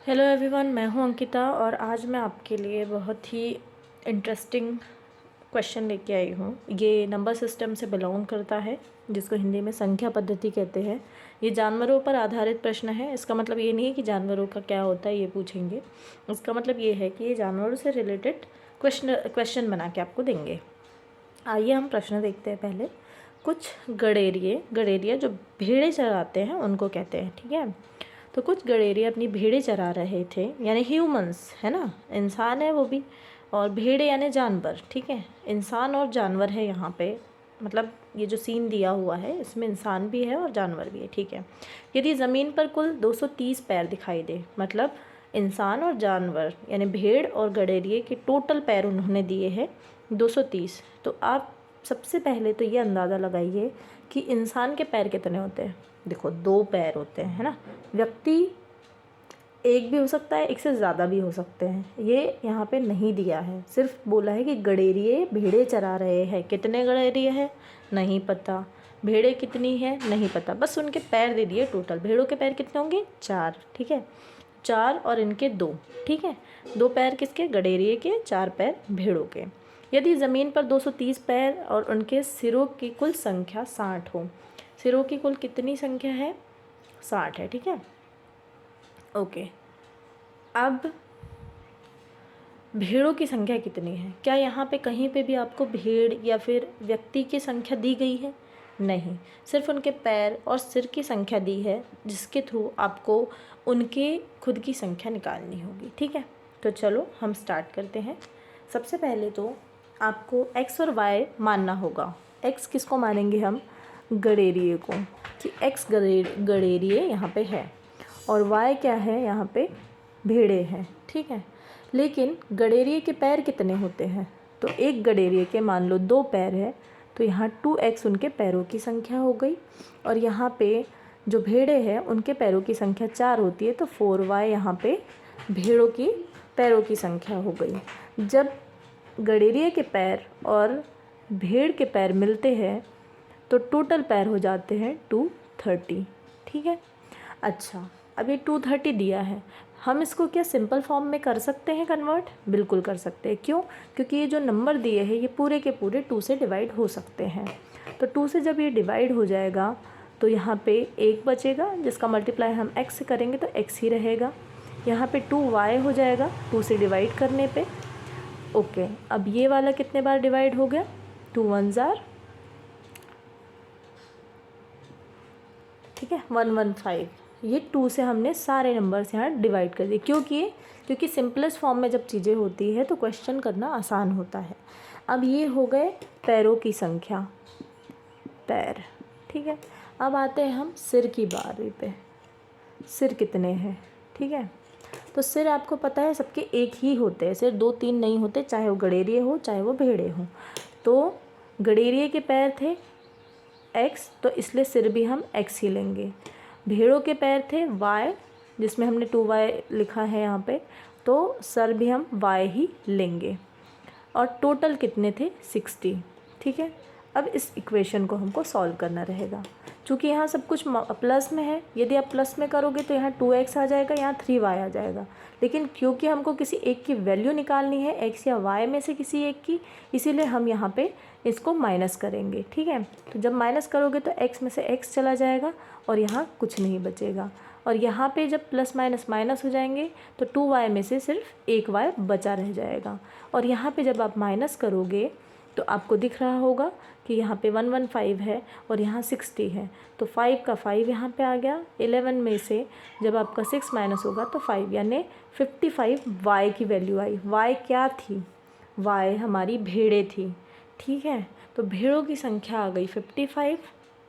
Hello everyone, मैं हूं अंकिता और आज मैं आपके लिए बहुत ही इंटरेस्टिंग क्वेश्चन लेके आई हूं। ये नंबर सिस्टम से बिलोंग करता है, जिसको हिंदी में संख्या पद्धति कहते हैं। ये जानवरों पर आधारित प्रश्न है। इसका मतलब ये नहीं है कि जानवरों का क्या होता है ये पूछेंगे। इसका मतलब ये है कि ये जानवरों से रिलेटेड क्वेश्चन बना के आपको देंगे। आइए हम प्रश्न देखते हैं। पहले कुछ गडेरिए जो भेड़ें चराते हैं उनको कहते हैं, ठीक है। तो कुछ गडेरिए अपनी भेड़ें चरा रहे थे, यानी ह्यूमंस है ना, इंसान है वो भी, और भेड़ें यानी जानवर, ठीक है। इंसान और जानवर है यहाँ पे, मतलब ये जो सीन दिया हुआ है इसमें इंसान भी है और जानवर भी है, ठीक है। यदि ज़मीन पर कुल 230 पैर दिखाई दे, मतलब इंसान और जानवर यानी भेड़ और गडेरिए के टोटल पैर उन्होंने दिए हैं 230, तो आप सबसे पहले तो ये अंदाज़ा लगाइए कि इंसान के पैर कितने होते हैं। देखो 2 पैर होते हैं, है ना। व्यक्ति एक भी हो सकता है, एक से ज़्यादा भी हो सकते हैं। ये यहाँ पे नहीं दिया है, सिर्फ बोला है कि गडेरिए भेड़ें चरा रहे हैं। कितने गडेरिए हैं नहीं पता, भेड़ें कितनी है नहीं पता, बस उनके पैर दे दिए टोटल। भेड़ों के पैर कितने होंगे 4, ठीक है, 4 और इनके 2, ठीक है। 2 पैर किसके, गडेरिए के, 4 पैर भेड़ों के। यदि ज़मीन पर 230 पैर और उनके सिरों की कुल संख्या 60 हो। सिरों की कुल कितनी संख्या है, 60 है, ठीक है। ओके, अब भेड़ों की संख्या कितनी है। क्या यहाँ पे कहीं पे भी आपको भेड़ या फिर व्यक्ति की संख्या दी गई है, नहीं, सिर्फ उनके पैर और सिर की संख्या दी है, जिसके थ्रू आपको उनके खुद की संख्या निकालनी होगी, ठीक है। तो चलो हम स्टार्ट करते हैं। सबसे पहले तो आपको x और y मानना होगा। x किसको मानेंगे हम, गडेरिए को, कि x गडेरिए यहाँ पे है और y क्या है, यहाँ पे भेड़े हैं, ठीक है। लेकिन गडेरिए के पैर कितने होते हैं, तो एक गडेरिए के मान लो 2 पैर है, तो यहाँ 2x उनके पैरों की संख्या हो गई। और यहाँ पे जो भेड़े हैं उनके पैरों की संख्या 4 होती है, तो 4y यहाँ पे भेड़ों की पैरों की संख्या हो गई। जब गडेरिए के पैर और भेड़ के पैर मिलते हैं तो टोटल पैर हो जाते हैं 230, ठीक है। अच्छा, अब ये 230 दिया है, हम इसको क्या सिंपल फॉर्म में कर सकते हैं कन्वर्ट, बिल्कुल कर सकते हैं। क्यों, क्योंकि ये जो नंबर दिए हैं ये पूरे के पूरे 2 से डिवाइड हो सकते हैं। तो 2 से जब ये डिवाइड हो जाएगा तो यहाँ पे 1 बचेगा, जिसका मल्टीप्लाई हम x से करेंगे तो x ही रहेगा। यहाँ पे 2y हो जाएगा 2 से डिवाइड करने पे। ओके, अब ये वाला कितने बार डिवाइड हो गया, 2 1s are, ठीक है, 115। ये 2 से हमने सारे नंबर्स यहाँ डिवाइड कर दिए। क्योंकि सिंपलेस्ट फॉर्म में जब चीज़ें होती है तो क्वेश्चन करना आसान होता है। अब ये हो गए पैरों की संख्या, पैर, ठीक है। अब आते हैं हम सिर की बारी पे। सिर कितने हैं, ठीक है। तो सिर आपको पता है सबके एक ही होते हैं, सिर 2 3 नहीं होते, चाहे वो गडेरिए हो चाहे वो भेड़े हो। तो गडेरिए के पैर थे x, तो इसलिए सिर भी हम x ही लेंगे। भेड़ों के पैर थे y, जिसमें हमने 2y लिखा है यहाँ पे, तो सर भी हम y ही लेंगे। और टोटल कितने थे 60, ठीक है। अब इस इक्वेशन को हमको सॉल्व करना रहेगा। चूँकि यहाँ सब कुछ प्लस में है, यदि आप प्लस में करोगे तो यहाँ 2x आ जाएगा, यहाँ 3y आ जाएगा। लेकिन क्योंकि हमको किसी एक की वैल्यू निकालनी है, x या y में से किसी एक की, इसीलिए हम यहाँ पे इसको माइनस करेंगे, ठीक है। तो जब माइनस करोगे तो x में से x चला जाएगा और यहाँ कुछ नहीं बचेगा। और यहाँ पे जब प्लस माइनस माइनस हो जाएंगे तो 2y में से सिर्फ 1y बचा रह जाएगा। और यहाँ पे जब आप माइनस करोगे तो आपको दिख रहा होगा कि यहाँ पे 115 है और यहाँ 60 है, तो 5 का 5 यहाँ पे आ गया। 11 में से जब आपका 6 माइनस होगा तो 5, यानी 55 y की वैल्यू आई। y क्या थी, y हमारी भेड़ें थी, ठीक है। तो भेड़ों की संख्या आ गई 55,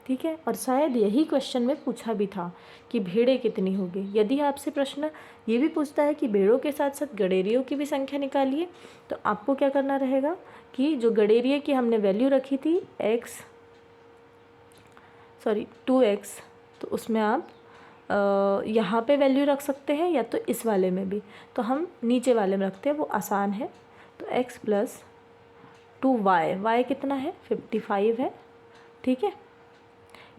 ठीक है। और शायद यही क्वेश्चन में पूछा भी था कि भेड़ें कितनी होगी। यदि आपसे प्रश्न ये भी पूछता है कि भेड़ों के साथ साथ गडेरियों की भी संख्या निकालिए, तो आपको क्या करना रहेगा कि जो गडेरिए की हमने वैल्यू रखी थी 2x, तो उसमें आप यहाँ पे वैल्यू रख सकते हैं या तो इस वाले में भी। तो हम नीचे वाले में रखते हैं, वो आसान है। तो x + 2y, y कितना है 55 है, ठीक है,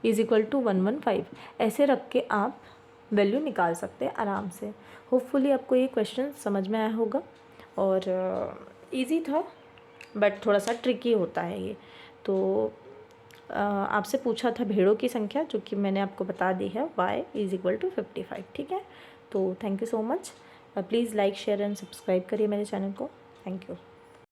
= 115। ऐसे रख के आप वैल्यू निकाल सकते हैं आराम से। होपफुली आपको ये क्वेश्चन समझ में आया होगा और इजी था बट थोड़ा सा ट्रिकी होता है ये। तो आपसे पूछा था भेड़ों की संख्या, जो कि मैंने आपको बता दी है y = 55। ठीक है, तो thank you so much. Please like share and subscribe करिए मेरे चैनल को। Thank you.